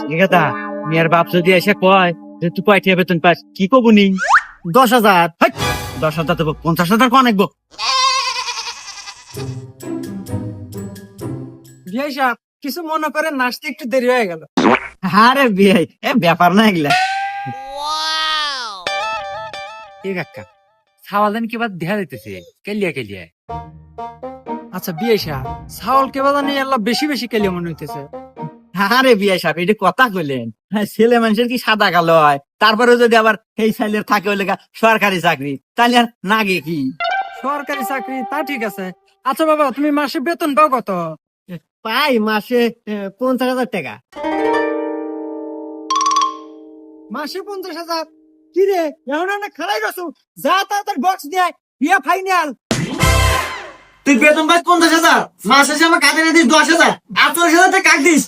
ঠিক আছে মেয়ের বাপ যদি এসে কয় যে তুই কয়টা বেতন পাস কি কবু নি? 10,000। 10,000 দেবো, 50,000 কোন আনবো? বিয়াই সাহেব কিছু মনে করেন নাচতে একটু দেরি হয়ে গেল। আরে বিয়ে এ ব্যাপার না এগুলা। ঠিক আছে সাওয়ালেন কি বাদ দেখা দিতেছে কেলিয়া কেলিয়া। আচ্ছা বিয়াই সাহেব ছাগল কে বাদা নিয়ে আল্লাহ বেশি বেশি কেলিয়ে মনে হইতেছে। আরে বিয়ে সাহেব এটা কথা কইলেন, হ্যাঁ ছেলে মানুষের কি সাদা কালো হয়? তারপরে যদি আবার এই ছেলের থাকে হইলে সরকারি চাকরি তাহলে আর নাগে কি? সরকারি চাকরি তা ঠিক আছে। আচ্ছা বাবা তুমি মাসে বেতন পাও কত? পাই মাসে 50,000 টাকা। মাসে 50,000? কি রে এখন না খারাই গেছো, যা তাড়াতাড়ি বক্স দিয়ে বিয়া ফাইনাল। তুই বেতন পাস 50,000, মাসে আমার কাজে না দিস 10,000, আর 40,000 টাকা কাক দিস।